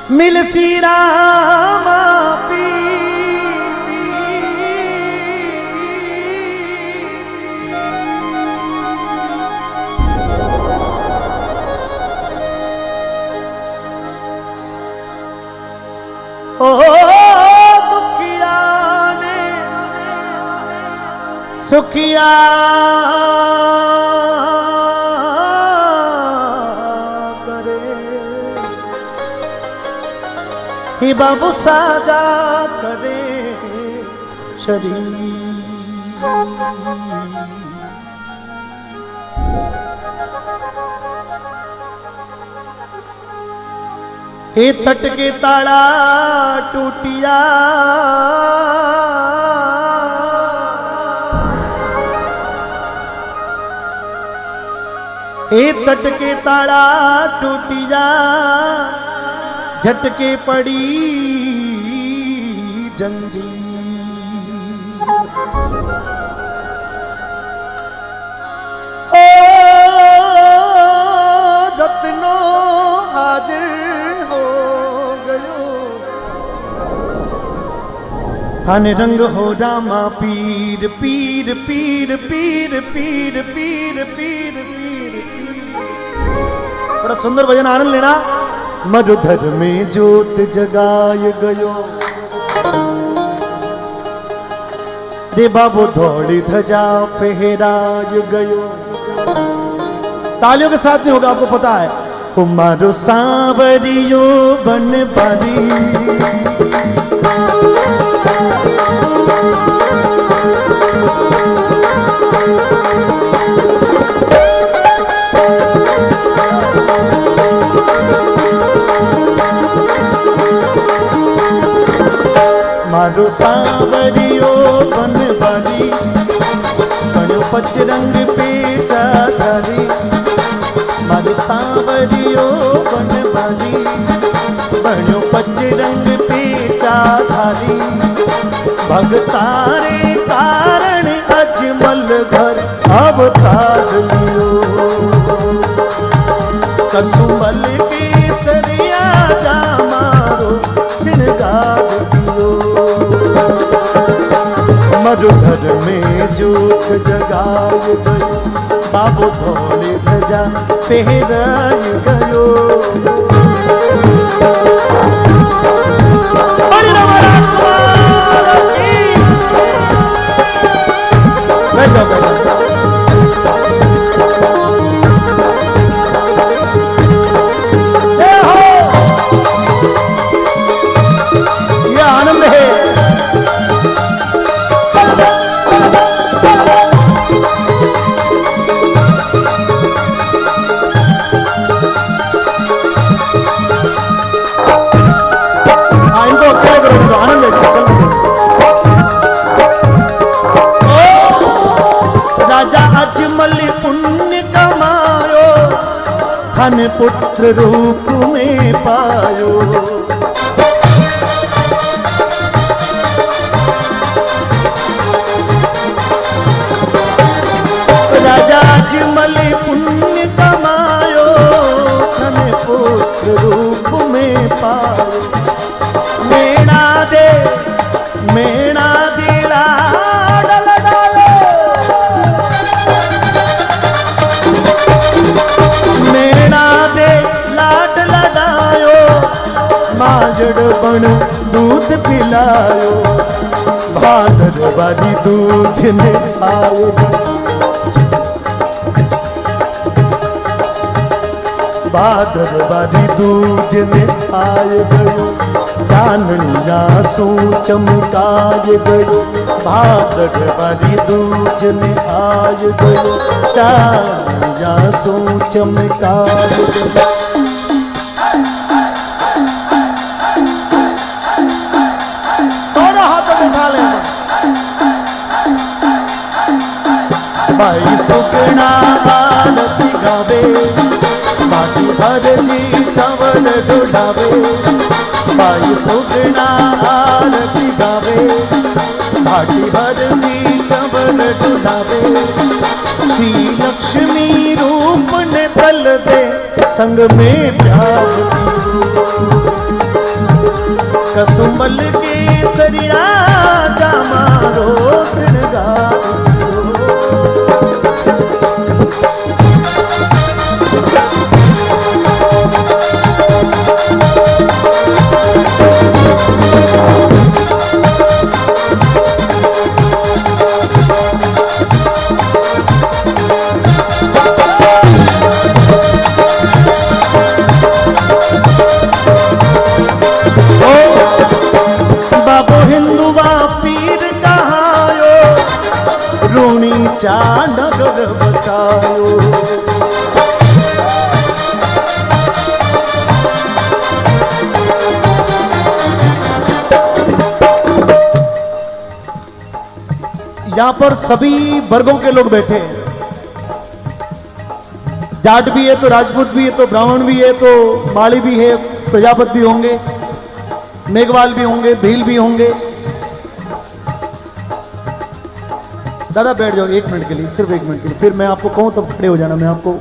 मिल सी Ram P O दुखिया ने सुखिया करे ही बाबू साजा करे शरीर हे तट के ताड़ा टूटिया हे तट के ताड़ा टूटिया झटके पड़ी जंजीर ओ रत्नो हाजिर थाने रंग हो रामा पीर पीर पीर पीर पीर पीर पीर पीर बड़ा सुंदर भजन आनंद लेना। मरुधर में ज्योत जगाय गयो रे बाबू धौड़ी ध्वजा फहराय गयो। तालियों के साथ नहीं होगा, आपको पता है। कुमारो सांवरियो बन बारी मारो सांवरियो बन बारी बनो पचरंग पे चाधारी। मारो सांवरियो बन बारी बनो पचरंग पे चाधारी। भगतारे कारण अजमल घर अवतार लियो। कसुमल के सरिया जा मारो श्रृंगार दियो। मरुधर में ज्योत जगाय गयो बाबू धौड़ी ध्वजा फहराय गयो। धन पुत्र रूप में पायो। राजा अजमल पुण्य कमायो धन पुत्र रूप में पायो। मेणा दे लाड लगायो। माजड़ बन दूध पिलायो। भादर वाली दूध में आयो। भादर वाली दूध में आए गयो। चांदनिया सो चमकाए गयो। भादर वाली दूध में आए गयो। चांदनिया सो चमकाए गयो। भाई सुगना आरती गावे बाकी भर जी चावल ढुलावे। भाई सुगना आरती गावे बाकी भर जी चावल ढुलावे। श्री लक्ष्मी रूप ने पल दे संग में प्यार। कसुमल के सरिया जामारो श्रृंगार नगर बसायो यहां पर सभी वर्गों के लोग बैठे हैं। जाट भी है तो राजपूत भी है तो ब्राह्मण भी है तो माली भी है, प्रजापत भी होंगे, मेघवाल भी होंगे, भील भी होंगे। दादा बैठ जाओ 1 मिनट के लिए, सिर्फ 1 मिनट के लिए, फिर मैं आपको कहूं तब खड़े हो जाना। मैं आपको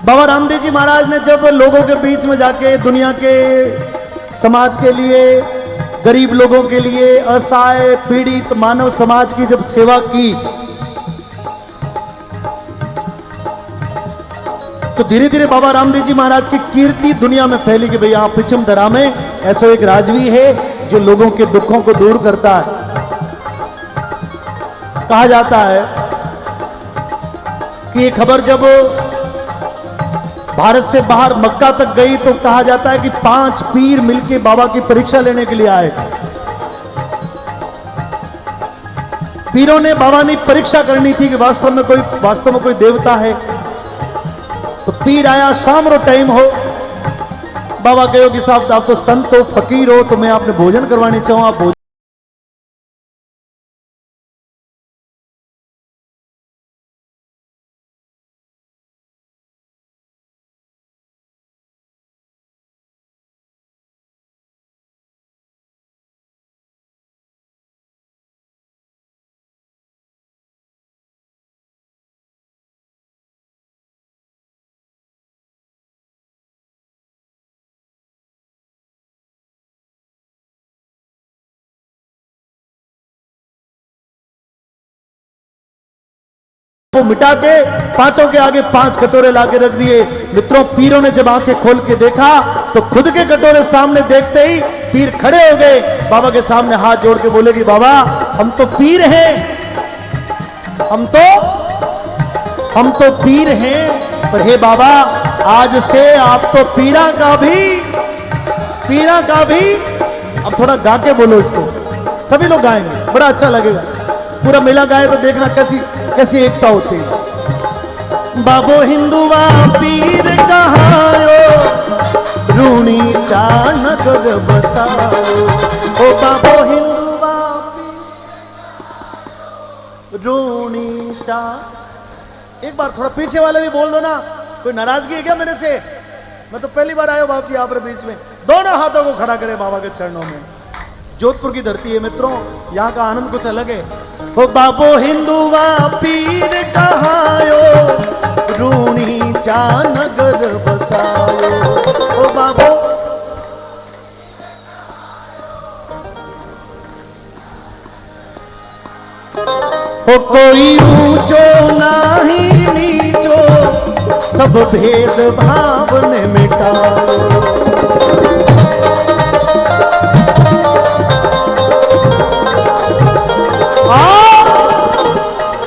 बाबा रामदेव जी महाराज ने जब लोगों के बीच में जाके दुनिया के समाज के लिए, गरीब लोगों के लिए, असहाय पीड़ित मानव समाज की जब सेवा की तो धीरे धीरे बाबा रामदेव जी महाराज की कीर्ति दुनिया में फैली कि भैया पिछम दरा में ऐसा एक राजवी है जो लोगों के दुखों को दूर करता है। कहा जाता है कि ये खबर जब भारत से बाहर मक्का तक गई तो कहा जाता है कि 5 पीर मिलके बाबा की परीक्षा लेने के लिए आए। पीरों ने बाबा ने परीक्षा करनी थी कि वास्तव में कोई देवता है। तो पीर आया, शाम रो टाइम हो, बाबा कहो कि साहब आप तो संत हो, फकीर हो, तो मैं आपने भोजन करवानी चाहूँ, आप भोजन। वो मिटा के 5 के आगे 5 कटोरे लाके रख दिए। मित्रों, पीरों ने जब आंखें खोल के देखा तो खुद के कटोरे सामने देखते ही पीर खड़े हो गए, बाबा के सामने हाथ जोड़ के बोले कि बाबा हम तो पीर हैं, हम तो पीर हैं, पर हे बाबा आज से आप तो पीरा का भी। अब थोड़ा गा के बोलो इसको, सभी लोग गाएंगे, बड़ा अच्छा लगेगा। पूरा मेला गाए तो देखना कैसी एकता होती है। बाबो हिंदुआ पीर कहायो, रूणी चा नगर बसायो। ओ बाबो हिंदुआ पीर रूणी चा। एक बार थोड़ा पीछे वाले भी बोल दो ना, कोई नाराजगी है क्या मेरे से? मैं तो पहली बार आया बाबू जी यहाँ पर बीच में। दोनों हाथों को खड़ा करे बाबा के चरणों में। जोधपुर की धरती है मित्रों, यहाँ का आनंद कुछ अलग है। ओ बाबो हिंदुआ पीर कहायो, रूणी चा नगर बसायो। ओ बाबो ओ कोई ऊंचो नहीं नीचो, सब भेद भाव ने मिटाओ।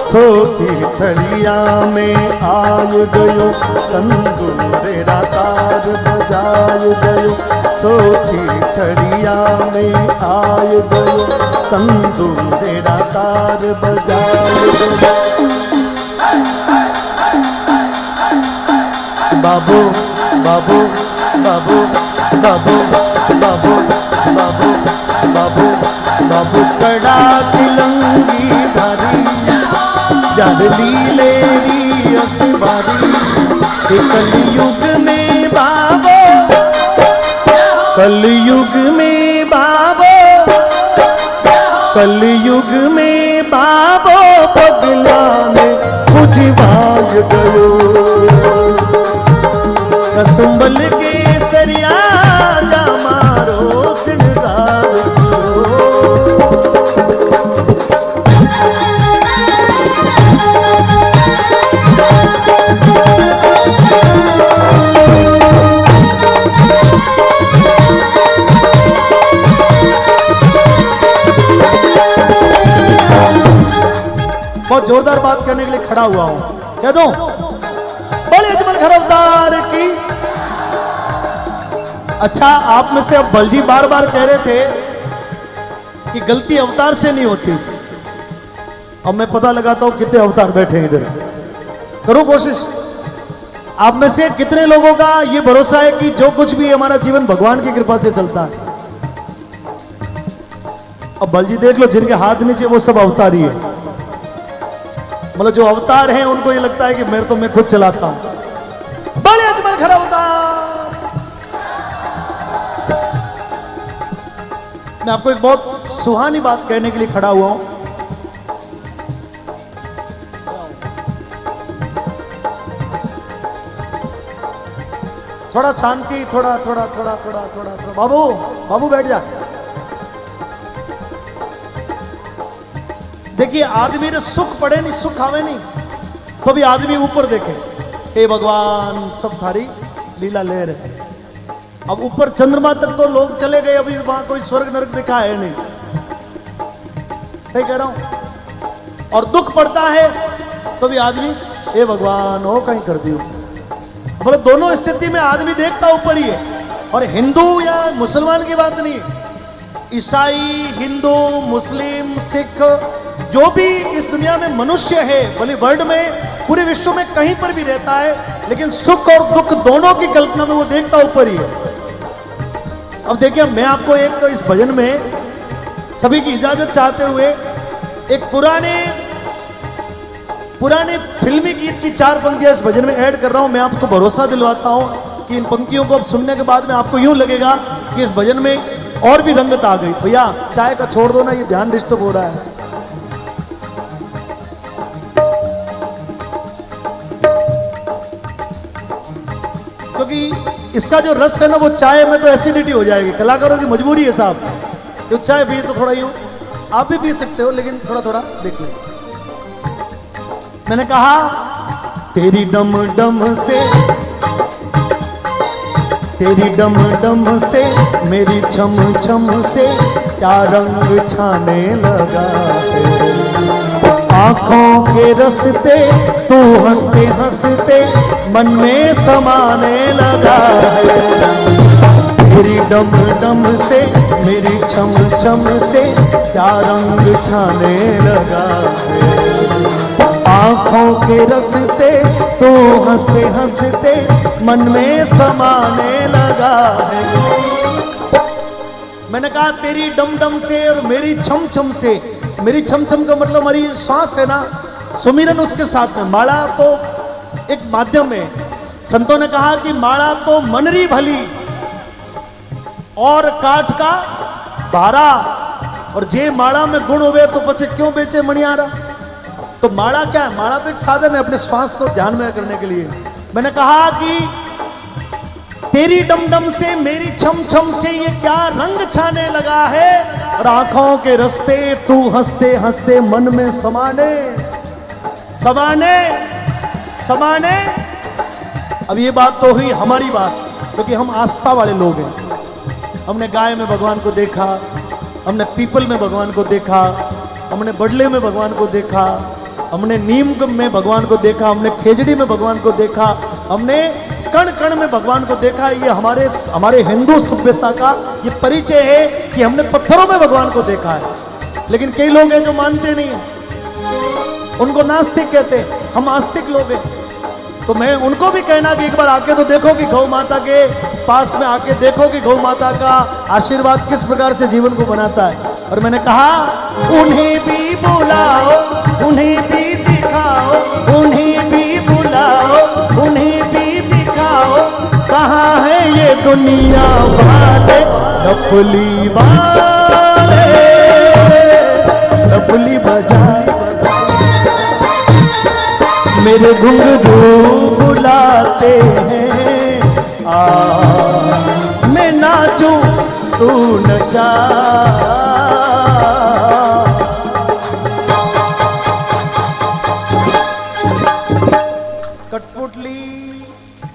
सोती थड़िया में आय गयो, तंदूरे रातार बजाय गयो। सोती थड़िया में आय गयो, तंदूरे रातार बजाय गयो। बाबू बाबू बाबू बाबू बाबू बाबू बाबू बाबू कड़ा तिलंगी धारी, जद लीलेरी असबारी। कलयुग में बाबो, कलयुग में बाबो, कलयुग में बाबो पगला ने कुछ भाग गयो। कसुंबल के सरिया जा मारो सिंगार बहुत जोरदार बात करने के लिए खड़ा हुआ हूं, कह दो बोले अजमल खर अवतार की। अच्छा, आप में से अब बलजी बार बार कह रहे थे कि गलती अवतार से नहीं होती। अब मैं पता लगाता हूं कितने अवतार बैठे हैं इधर, करो कोशिश। आप में से कितने लोगों का यह भरोसा है कि जो कुछ भी हमारा जीवन भगवान की कृपा से चलता है। अब बलजी देख लो, जिनके हाथ नीचे वो सब अवतार ही है। मतलब जो अवतार हैं उनको ये लगता है कि मैं खुद चलाता हूं। बड़े अजमल खर अवतार। मैं आपको एक बहुत सुहानी बात कहने के लिए खड़ा हुआ हूं। थोड़ा शांति, थोड़ा थोड़ा थोड़ा थोड़ा थोड़ा थोड़ा। बाबू बाबू बैठ जा। देखिए, आदमी ने सुख पड़े नहीं, सुख आवे नहीं, तो भी आदमी ऊपर देखे, हे भगवान सब थारी लीला ले रहे। अब ऊपर चंद्रमा तक तो लोग चले गए, अभी वहां कोई स्वर्ग नरक दिखा है नहीं। सही कह रहा हूं। और दुख पड़ता है तो भी आदमी हे भगवान हो कहीं कर दियो। मतलब दोनों स्थिति में आदमी देखता ऊपर ही है। और हिंदू या मुसलमान की बात नहीं, ईसाई, हिंदू, मुस्लिम, सिख, जो भी इस दुनिया में मनुष्य है, भले वर्ल्ड में, पूरे विश्व में कहीं पर भी रहता है, लेकिन सुख और दुख दोनों की कल्पना में वो देखता ऊपर ही है। अब देखिए, मैं आपको एक तो इस भजन में सभी की इजाजत चाहते हुए एक पुराने फिल्मी गीत की 4 पंक्तियां इस भजन में ऐड कर रहा हूं। मैं आपको भरोसा दिलवाता हूं कि इन पंक्तियों को अब सुनने के बाद में आपको यूं लगेगा कि इस भजन में और भी रंगत आ गई। भैया चाय का छोड़ दो ना, ये ध्यान डिस्टर्ब हो रहा है। क्योंकि इसका जो रस है ना, वो चाय में तो एसिडिटी हो जाएगी। कलाकारों की मजबूरी है साहब, जो चाय पिए तो थोड़ा यूं, आप भी पी सकते हो, लेकिन थोड़ा थोड़ा देख लो। मैंने कहा तेरी डम डम से, तेरी डम डम से, मेरी छम छम से क्या रंग छाने लगा है। आंखों के रस्ते तू हंसते हंसते मन में समाने लगा है। तेरी डम डम से, मेरी छम छम से क्या रंग छाने लगा है। आंखों के रस्ते तू हंसते हंसते मन में समाने लगा है। मैंने कहा तेरी डम डम से और मेरी छम छम से। मेरी छम छम का मतलब हमारी श्वास है ना, सुमिरन उसके साथ में। माला तो एक माध्यम है। संतों ने कहा कि माला तो मनरी भली और काट का भारा, और जे माला में गुण होवे तो पचे क्यों बेचे मणियारा। तो माला क्या है? माला तो एक साधन है अपने श्वास को ध्यान में करने के लिए। मैंने कहा कि तेरी डम डम से, मेरी छम छम से ये क्या रंग छाने लगा है। और आंखों के रास्ते तू हंसते हंसते मन में समाने समाने समाने। अब ये बात तो हुई हमारी बात, क्योंकि हम आस्था वाले लोग हैं। हमने गाय में भगवान को देखा, हमने पीपल में भगवान को देखा, हमने बडले में भगवान को देखा, हमने नीम में भगवान को देखा, हमने खेजड़ी में भगवान को देखा, हमने कण कण में भगवान को देखा। ये हमारे हिंदू सभ्यता का ये परिचय है कि हमने पत्थरों में भगवान को देखा है। लेकिन कई लोग हैं जो मानते नहीं हैं, उनको नास्तिक कहते हैं, हम आस्तिक लोग हैं। तो मैं उनको भी कहना कि एक बार आके तो देखो कि गौ माता के पास में आके देखो कि गौ माता का आशीर्वाद किस प्रकार से जीवन को बनाता है। और मैंने कहा उन्हें भी बुलाओ, उन्हें भी दिखाओ, उन्हें भी बुलाओ, उन्हें भी दिखाओ, कहाँ है ये दुनिया वाले डफली वाले, डफली बजाए मेरे घुंघरू बुलाते हैं, मैं नाचूं तू नचा। कठपुतली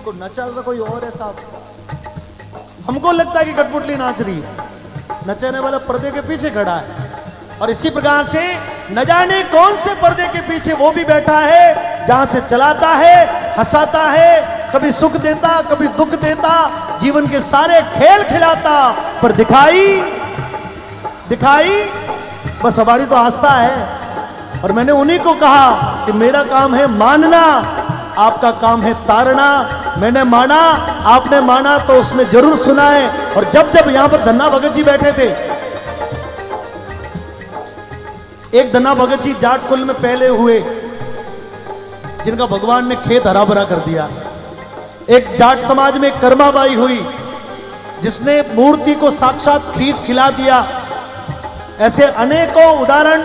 को नचा तो कोई और है साहब। हमको लगता है कि कठपुतली नाच रही है, नचाने वाला पर्दे के पीछे खड़ा है। और इसी प्रकार से न जाने कौन से पर्दे के पीछे वो भी बैठा है, जहां से चलाता है, हंसाता है, कभी सुख देता, कभी दुख देता, जीवन के सारे खेल खिलाता, पर दिखाई बस हमारी तो आस्था है। और मैंने उन्हीं को कहा कि मेरा काम है मानना, आपका काम है तारना। मैंने माना, आपने माना, तो उसने जरूर सुना है। और जब जब यहां पर धन्ना भगत जी बैठे थे, एक धन्ना भगत जी जाट कुल में पहले हुए, जिनका भगवान ने खेत हरा भरा कर दिया। एक जाट समाज में कर्माबाई हुई, जिसने मूर्ति को साक्षात खींच खिला दिया। ऐसे अनेकों उदाहरण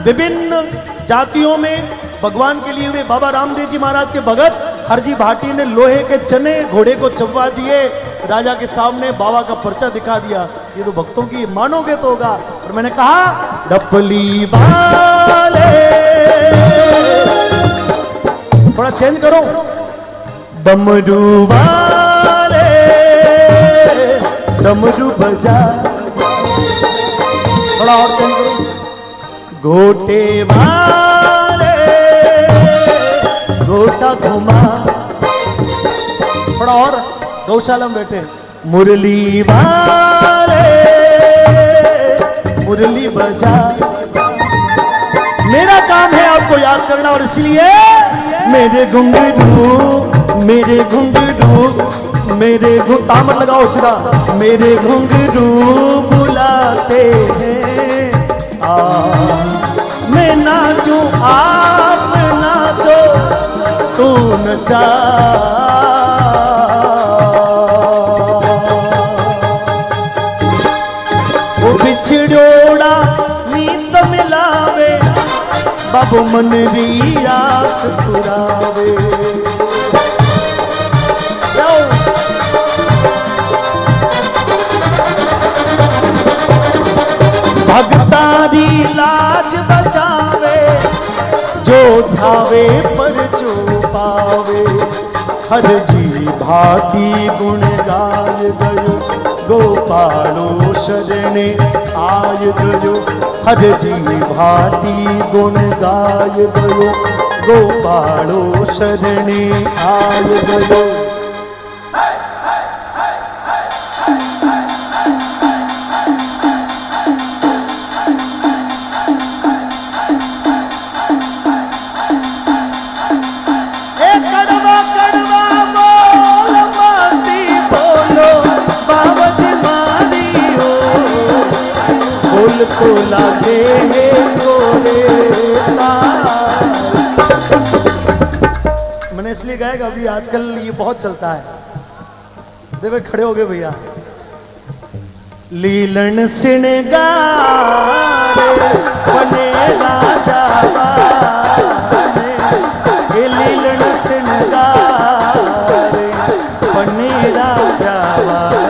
विभिन्न जातियों में भगवान के लिए हुए। बाबा रामदेव जी महाराज के भगत हरजी भाटी ने लोहे के चने घोड़े को चबवा दिए, राजा के सामने बाबा का पर्चा दिखा दिया। ये तो भक्तों की मानोगे तो होगा। और मैंने कहा डपली वाले, थोड़ा चेंज करो, डमरू वाले डमरू बजा, थोड़ा और चेंज करो, घोटे वाले घोटा घुमा, थोड़ा और, गौशाला में बैठे, मुरली वाले मुरली बजा। मेरा काम है आपको याद करना, और इसलिए मेरे घुंघरू मेरे घुंघरू मेरे तामर लगाओ सीधा, मेरे घुंघरू बुलाते हैं आ, मैं नाचूं आप नाचो तू नचा। वो बिछड़ोड़ा नीत मिलावे, बाबू मन री आस पुरावे। भगतारी लाज बचावे, जो ध्यावे पर जो पावे। हर जी भांति गुण गाय गयो, गोपालो शरणे आय गयो। हर जी भांति गुण गाय गयो, गोपालो शरणे आय गयो। तो लागे मैंने इसलिए गाया कि अभी आजकल ये बहुत चलता है। देखो खड़े हो गए भैया, लीलन सिणगार बने राजा बाने, ये लीलन सिणगार बने राजा बाने।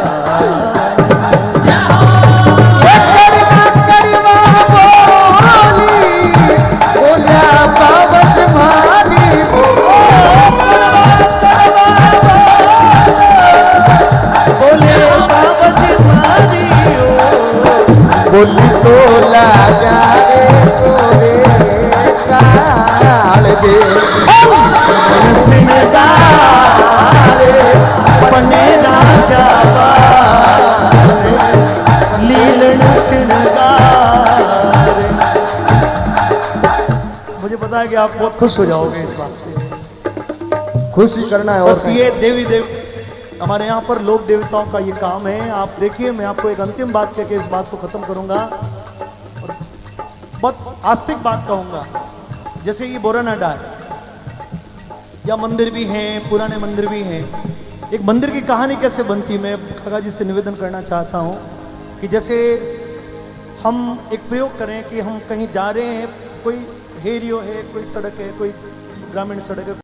बोली तो लाजा रे काल दे सिंगारे बने राजा लीलन सिंगारे। मुझे पता है कि आप बहुत खुश हो जाओगे इस बात से। खुशी करना है बस, ये देवी देव हमारे यहाँ पर लोक देवताओं का ये काम है। आप देखिए, मैं आपको एक अंतिम बात कहकर इस बात को खत्म करूंगा और बहुत आस्तिक बात कहूंगा। जैसे ये बोरानाडा है, या मंदिर भी हैं, पुराने मंदिर भी हैं। एक मंदिर की कहानी कैसे बनती, मैं खगा जी से निवेदन करना चाहता हूँ कि जैसे हम एक प्रयोग करें कि हम कहीं जा रहे हैं, कोई हेरियो है, कोई सड़क है, कोई ग्रामीण सड़क है,